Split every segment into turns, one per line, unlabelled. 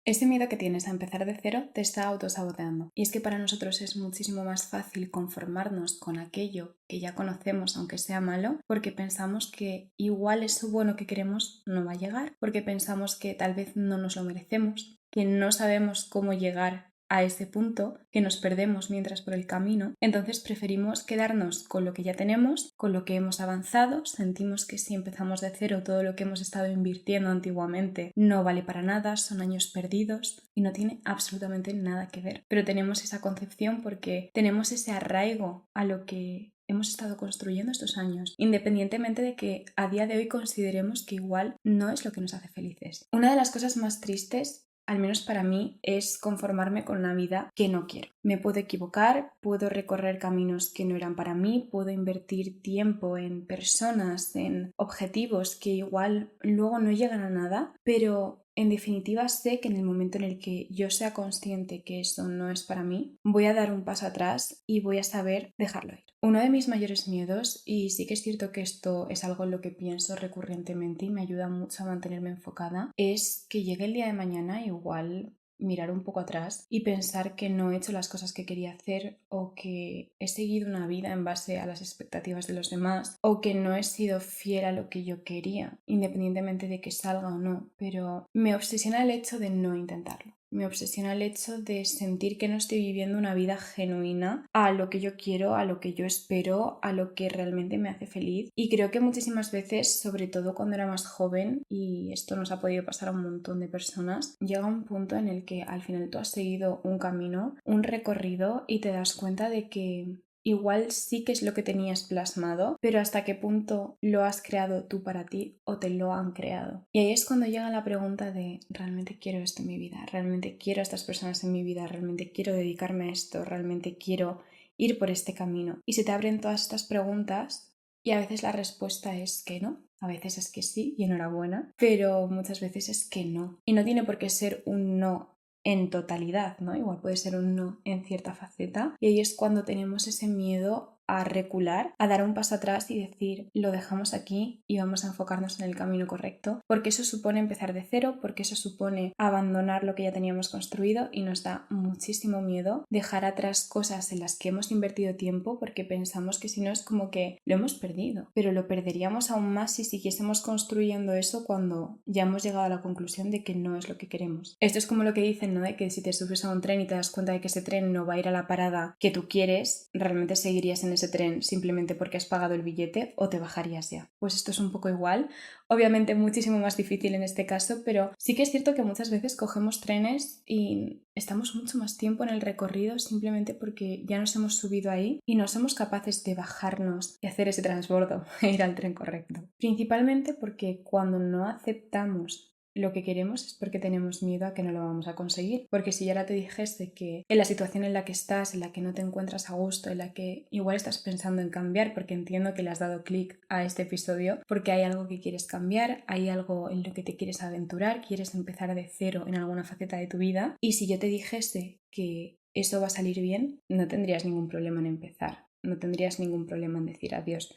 Ese miedo que tienes a empezar de cero te está autosaboteando. Y es que para nosotros es muchísimo más fácil conformarnos con aquello que ya conocemos, aunque sea malo, porque pensamos que igual eso bueno que queremos no va a llegar, porque pensamos que tal vez no nos lo merecemos, que no sabemos cómo llegar a ese punto, que nos perdemos mientras por el camino. Entonces preferimos quedarnos con lo que ya tenemos, con lo que hemos avanzado. Sentimos que si empezamos de cero todo lo que hemos estado invirtiendo antiguamente no vale para nada, son años perdidos y no tiene absolutamente nada que ver. Pero tenemos esa concepción porque tenemos ese arraigo a lo que hemos estado construyendo estos años, independientemente de que a día de hoy consideremos que igual no es lo que nos hace felices. Una de las cosas más tristes, al menos para mí, es conformarme con una vida que no quiero. Me puedo equivocar, puedo recorrer caminos que no eran para mí, puedo invertir tiempo en personas, en objetivos que igual luego no llegan a nada, pero en definitiva sé que en el momento en el que yo sea consciente que eso no es para mí, voy a dar un paso atrás y voy a saber dejarlo ir. Uno de mis mayores miedos, y sí que es cierto que esto es algo en lo que pienso recurrentemente y me ayuda mucho a mantenerme enfocada, es que llegue el día de mañana igual mirar un poco atrás y pensar que no he hecho las cosas que quería hacer o que he seguido una vida en base a las expectativas de los demás o que no he sido fiel a lo que yo quería, independientemente de que salga o no, pero me obsesiona el hecho de no intentarlo. Me obsesiona el hecho de sentir que no estoy viviendo una vida genuina a lo que yo quiero, a lo que yo espero, a lo que realmente me hace feliz. Y creo que muchísimas veces, sobre todo cuando era más joven, y esto nos ha podido pasar a un montón de personas, llega un punto en el que al final tú has seguido un camino, un recorrido y te das cuenta de que igual sí que es lo que tenías plasmado, pero hasta qué punto lo has creado tú para ti o te lo han creado. Y ahí es cuando llega la pregunta de ¿realmente quiero esto en mi vida? ¿Realmente quiero a estas personas en mi vida? ¿Realmente quiero dedicarme a esto? ¿Realmente quiero ir por este camino? Y se te abren todas estas preguntas y a veces la respuesta es que no. A veces es que sí y enhorabuena, pero muchas veces es que no. Y no tiene por qué ser un no en totalidad, ¿no? Igual puede ser un no en cierta faceta. Y ahí es cuando tenemos ese miedo a recular, a dar un paso atrás y decir, lo dejamos aquí y vamos a enfocarnos en el camino correcto, porque eso supone empezar de cero, porque eso supone abandonar lo que ya teníamos construido y nos da muchísimo miedo dejar atrás cosas en las que hemos invertido tiempo porque pensamos que si no es como que lo hemos perdido, pero lo perderíamos aún más si siguiésemos construyendo eso cuando ya hemos llegado a la conclusión de que no es lo que queremos. Esto es como lo que dicen, ¿no? De que si te subes a un tren y te das cuenta de que ese tren no va a ir a la parada que tú quieres, realmente seguirías en ese tren simplemente porque has pagado el billete o te bajarías ya. Pues esto es un poco igual, obviamente muchísimo más difícil en este caso, pero sí que es cierto que muchas veces cogemos trenes y estamos mucho más tiempo en el recorrido simplemente porque ya nos hemos subido ahí y no somos capaces de bajarnos y hacer ese transbordo e ir al tren correcto. Principalmente porque cuando no aceptamos lo que queremos es porque tenemos miedo a que no lo vamos a conseguir. Porque si ya ahora te dijese que en la situación en la que estás, en la que no te encuentras a gusto, en la que igual estás pensando en cambiar, porque entiendo que le has dado clic a este episodio, porque hay algo que quieres cambiar, hay algo en lo que te quieres aventurar, quieres empezar de cero en alguna faceta de tu vida, y si yo te dijese que eso va a salir bien, no tendrías ningún problema en empezar, no tendrías ningún problema en decir adiós.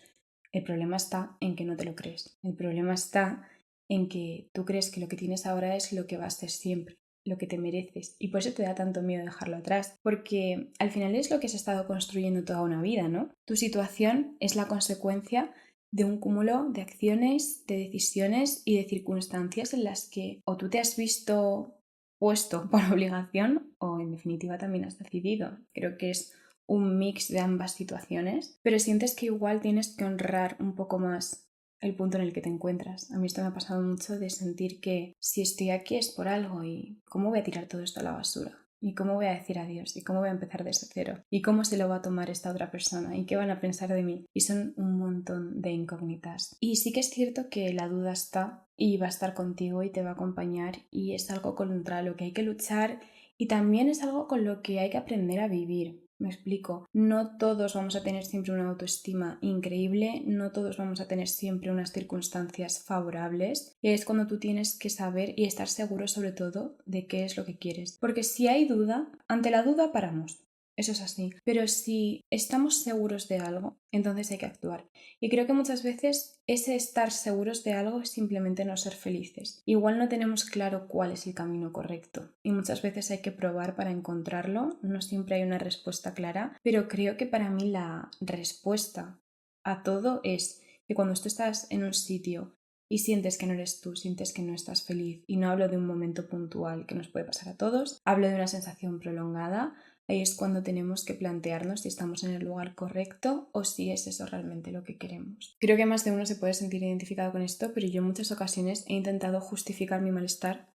El problema está en que no te lo crees. El problema está en que tú crees que lo que tienes ahora es lo que va a ser siempre, lo que te mereces. Y por eso te da tanto miedo dejarlo atrás, porque al final es lo que has estado construyendo toda una vida, ¿no? Tu situación es la consecuencia de un cúmulo de acciones, de decisiones y de circunstancias en las que o tú te has visto puesto por obligación o en definitiva también has decidido. Creo que es un mix de ambas situaciones, pero sientes que igual tienes que honrar un poco más el punto en el que te encuentras. A mí esto me ha pasado mucho de sentir que si estoy aquí es por algo y ¿cómo voy a tirar todo esto a la basura? ¿Y cómo voy a decir adiós? ¿Y cómo voy a empezar desde cero? ¿Y cómo se lo va a tomar esta otra persona? ¿Y qué van a pensar de mí? Y son un montón de incógnitas. Y sí que es cierto que la duda está y va a estar contigo y te va a acompañar y es algo contra lo que hay que luchar y también es algo con lo que hay que aprender a vivir. Me explico, no todos vamos a tener siempre una autoestima increíble, no todos vamos a tener siempre unas circunstancias favorables y es cuando tú tienes que saber y estar seguro sobre todo de qué es lo que quieres. Porque si hay duda, ante la duda paramos. eso es así. Pero si estamos seguros de algo, entonces hay que actuar. Y creo que muchas veces ese estar seguros de algo es simplemente no ser felices. Igual no tenemos claro cuál es el camino correcto y muchas veces hay que probar para encontrarlo. No siempre hay una respuesta clara, pero creo que para mí la respuesta a todo es que cuando tú estás en un sitio y sientes que no eres tú, sientes que no estás feliz, y no hablo de un momento puntual que nos puede pasar a todos, hablo de una sensación prolongada, ahí es cuando tenemos que plantearnos si estamos en el lugar correcto o si es eso realmente lo que queremos. Creo que más de uno se puede sentir identificado con esto, pero yo en muchas ocasiones he intentado justificar mi malestar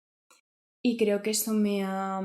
y creo que eso me ha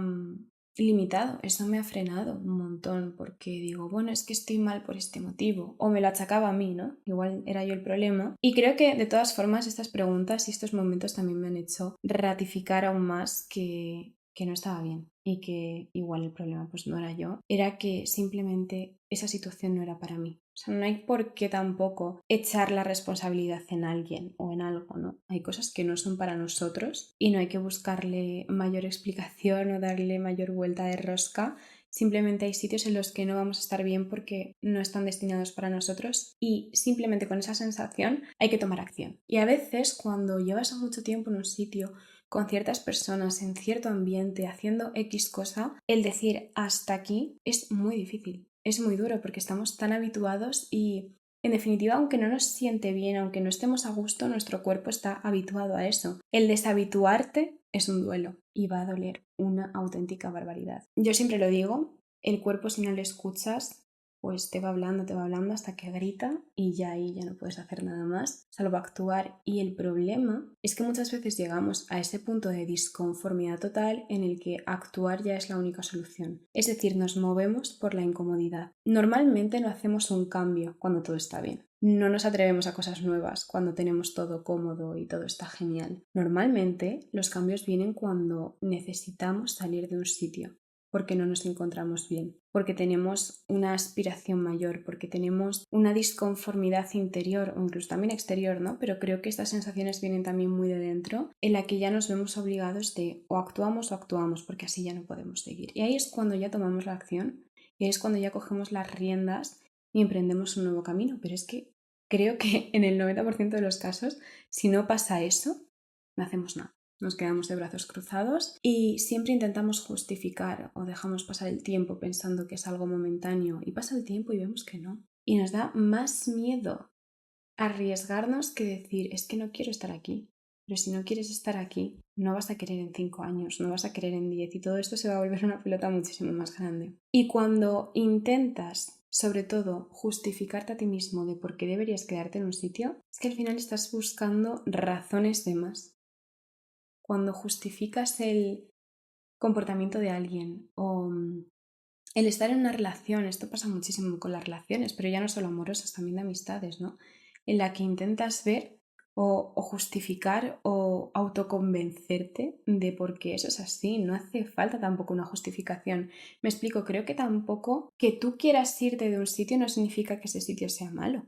limitado, eso me ha frenado un montón porque digo, bueno, es que estoy mal por este motivo, o me lo achacaba a mí, ¿no? Igual era yo el problema. Y creo que de todas formas estas preguntas y estos momentos también me han hecho ratificar aún más que no estaba bien y que igual el problema pues no era yo, era que simplemente esa situación no era para mí. O sea, no hay por qué tampoco echar la responsabilidad en alguien o en algo, ¿no? Hay cosas que no son para nosotros y no hay que buscarle mayor explicación o darle mayor vuelta de rosca. Simplemente hay sitios en los que no vamos a estar bien porque no están destinados para nosotros y simplemente con esa sensación hay que tomar acción. Y a veces cuando llevas mucho tiempo en un sitio con ciertas personas, en cierto ambiente, haciendo X cosa, el decir hasta aquí es muy difícil, es muy duro porque estamos tan habituados y en definitiva, aunque no nos siente bien, aunque no estemos a gusto, nuestro cuerpo está habituado a eso. El deshabituarte es un duelo y va a doler una auténtica barbaridad. Yo siempre lo digo, el cuerpo si no le escuchas pues te va hablando hasta que grita y ya ahí ya no puedes hacer nada más, salvo actuar. Y el problema es que muchas veces llegamos a ese punto de disconformidad total en el que actuar ya es la única solución. Es decir, nos movemos por la incomodidad. Normalmente no hacemos un cambio cuando todo está bien. No nos atrevemos a cosas nuevas cuando tenemos todo cómodo y todo está genial. Normalmente los cambios vienen cuando necesitamos salir de un sitio porque no nos encontramos bien, porque tenemos una aspiración mayor, porque tenemos una disconformidad interior o incluso también exterior, ¿no? Pero creo que estas sensaciones vienen también muy de dentro, en la que ya nos vemos obligados de o actuamos, porque así ya no podemos seguir. Y ahí es cuando ya tomamos la acción, y ahí es cuando ya cogemos las riendas y emprendemos un nuevo camino. Pero es que creo que en el 90% de los casos, si no pasa eso, no hacemos nada. Nos quedamos de brazos cruzados y siempre intentamos justificar o dejamos pasar el tiempo pensando que es algo momentáneo y pasa el tiempo y vemos que no. Y nos da más miedo arriesgarnos que decir es que no quiero estar aquí. Pero si no quieres estar aquí, no vas a querer en 5 años, no vas a querer en 10 y todo esto se va a volver una pelota muchísimo más grande. Y cuando intentas, sobre todo, justificarte a ti mismo de por qué deberías quedarte en un sitio, es que al final estás buscando razones de más. Cuando justificas el comportamiento de alguien o el estar en una relación, esto pasa muchísimo con las relaciones, pero ya no solo amorosas, también de amistades, ¿no? En la que intentas ver o justificar o autoconvencerte de por qué eso es así. No hace falta tampoco una justificación. Me explico, creo que tampoco que tú quieras irte de un sitio no significa que ese sitio sea malo.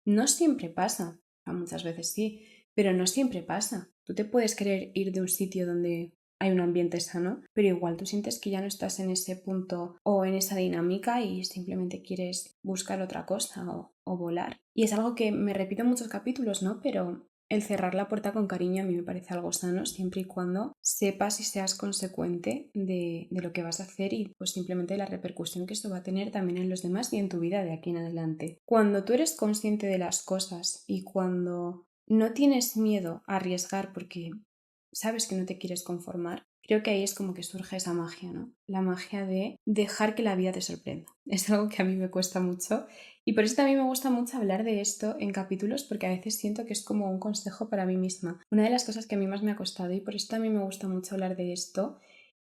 No siempre pasa, muchas veces sí, pero no siempre pasa. Tú te puedes querer ir de un sitio donde hay un ambiente sano, pero igual tú sientes que ya no estás en ese punto o en esa dinámica y simplemente quieres buscar otra cosa o volar. Y es algo que me repito en muchos capítulos, ¿no? Pero el cerrar la puerta con cariño a mí me parece algo sano siempre y cuando sepas y seas consecuente de lo que vas a hacer y pues simplemente la repercusión que esto va a tener también en los demás y en tu vida de aquí en adelante. Cuando tú eres consciente de las cosas y cuando no tienes miedo a arriesgar porque sabes que no te quieres conformar, creo que ahí es como que surge esa magia, ¿no? La magia de dejar que la vida te sorprenda. Es algo que a mí me cuesta mucho y por eso también me gusta mucho hablar de esto en capítulos porque a veces siento que es como un consejo para mí misma. Una de las cosas que a mí más me ha costado y por eso también me gusta mucho hablar de esto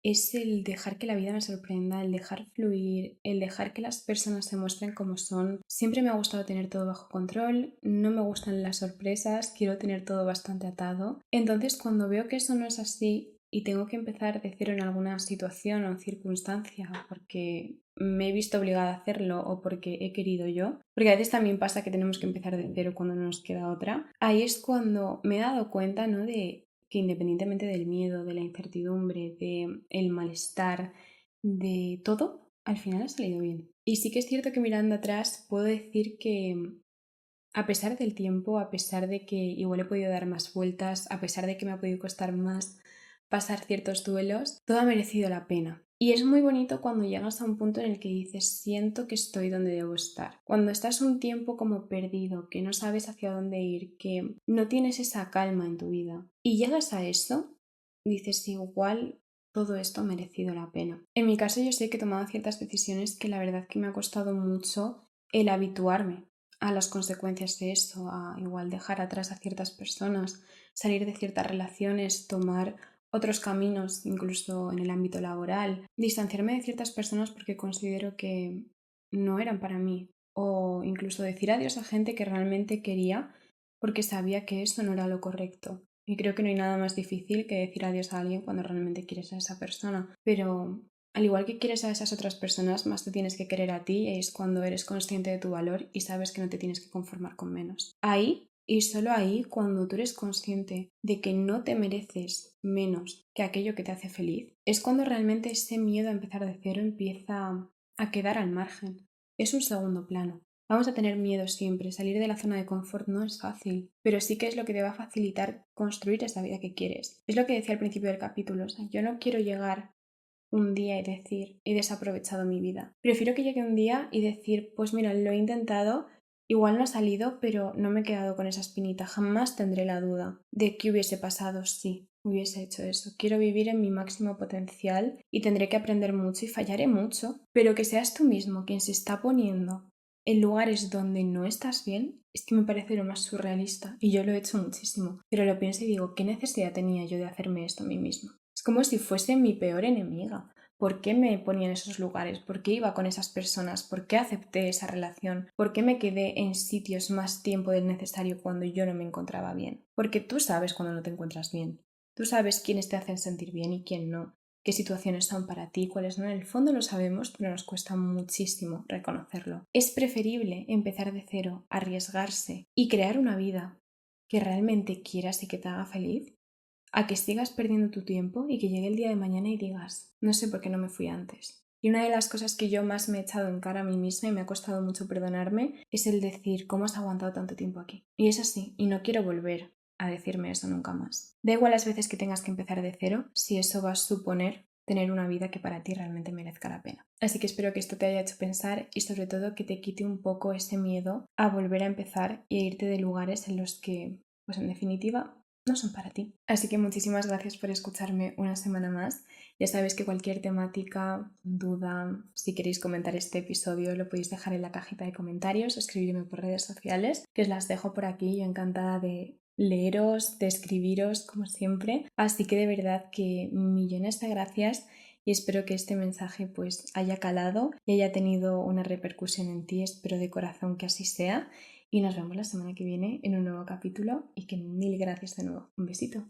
es el dejar que la vida me sorprenda, el dejar fluir, el dejar que las personas se muestren como son. Siempre me ha gustado tener todo bajo control, no me gustan las sorpresas, quiero tener todo bastante atado. Entonces, cuando veo que eso no es así y tengo que empezar de cero en alguna situación o circunstancia porque me he visto obligada a hacerlo o porque he querido yo, porque a veces también pasa que tenemos que empezar de cero cuando no nos queda otra, ahí es cuando me he dado cuenta, ¿no? De que independientemente del miedo, de la incertidumbre, de el malestar, de todo, al final ha salido bien. Y sí que es cierto que mirando atrás puedo decir que a pesar del tiempo, a pesar de que igual he podido dar más vueltas, a pesar de que me ha podido costar más pasar ciertos duelos, todo ha merecido la pena. Y es muy bonito cuando llegas a un punto en el que dices, siento que estoy donde debo estar. Cuando estás un tiempo como perdido, que no sabes hacia dónde ir, que no tienes esa calma en tu vida, y llegas a eso, dices, igual todo esto ha merecido la pena. En mi caso yo sé que he tomado ciertas decisiones que la verdad que me ha costado mucho el habituarme a las consecuencias de esto, a igual dejar atrás a ciertas personas, salir de ciertas relaciones, tomar otros caminos, incluso en el ámbito laboral, distanciarme de ciertas personas porque considero que no eran para mí, o incluso decir adiós a gente que realmente quería porque sabía que eso no era lo correcto. Y creo que no hay nada más difícil que decir adiós a alguien cuando realmente quieres a esa persona. Pero al igual que quieres a esas otras personas, más te tienes que querer a ti, es cuando eres consciente de tu valor y sabes que no te tienes que conformar con menos. Ahí y solo ahí, cuando tú eres consciente de que no te mereces menos que aquello que te hace feliz, es cuando realmente ese miedo a empezar de cero empieza a quedar al margen. Es un segundo plano. Vamos a tener miedo siempre, salir de la zona de confort no es fácil, pero sí que es lo que te va a facilitar construir esa vida que quieres. Es lo que decía al principio del capítulo, o sea, yo no quiero llegar un día y decir, he desaprovechado mi vida. Prefiero que llegue un día y decir, pues mira, lo he intentado, igual no ha salido, pero no me he quedado con esa espinita. Jamás tendré la duda de que hubiese pasado si hubiese hecho eso. Quiero vivir en mi máximo potencial y tendré que aprender mucho y fallaré mucho, pero que seas tú mismo quien se está poniendo en lugares donde no estás bien, es que me parece lo más surrealista y yo lo he hecho muchísimo, pero lo pienso y digo, ¿qué necesidad tenía yo de hacerme esto a mí misma? Es como si fuese mi peor enemiga. ¿Por qué me ponía en esos lugares? ¿Por qué iba con esas personas? ¿Por qué acepté esa relación? ¿Por qué me quedé en sitios más tiempo del necesario cuando yo no me encontraba bien? Porque tú sabes cuando no te encuentras bien. Tú sabes quiénes te hacen sentir bien y quién no, qué situaciones son para ti, cuáles no. En el fondo lo sabemos, pero nos cuesta muchísimo reconocerlo. Es preferible empezar de cero, arriesgarse y crear una vida que realmente quieras y que te haga feliz, a que sigas perdiendo tu tiempo y que llegue el día de mañana y digas, no sé por qué no me fui antes. Y una de las cosas que yo más me he echado en cara a mí misma y me ha costado mucho perdonarme es el decir, ¿cómo has aguantado tanto tiempo aquí? Y es así, y no quiero volver a decirme eso nunca más. Da igual las veces que tengas que empezar de cero, si eso va a suponer tener una vida que para ti realmente merezca la pena. Así que espero que esto te haya hecho pensar y sobre todo que te quite un poco ese miedo a volver a empezar y a irte de lugares en los que, pues en definitiva, no son para ti. Así que muchísimas gracias por escucharme una semana más. Ya sabéis que cualquier temática, duda, si queréis comentar este episodio, lo podéis dejar en la cajita de comentarios o escribirme por redes sociales, que os las dejo por aquí. Yo encantada de leeros, de escribiros, como siempre. Así que de verdad que millones de gracias y espero que este mensaje pues haya calado y haya tenido una repercusión en ti. Espero de corazón que así sea. Y nos vemos la semana que viene en un nuevo capítulo y que mil gracias de nuevo. Un besito.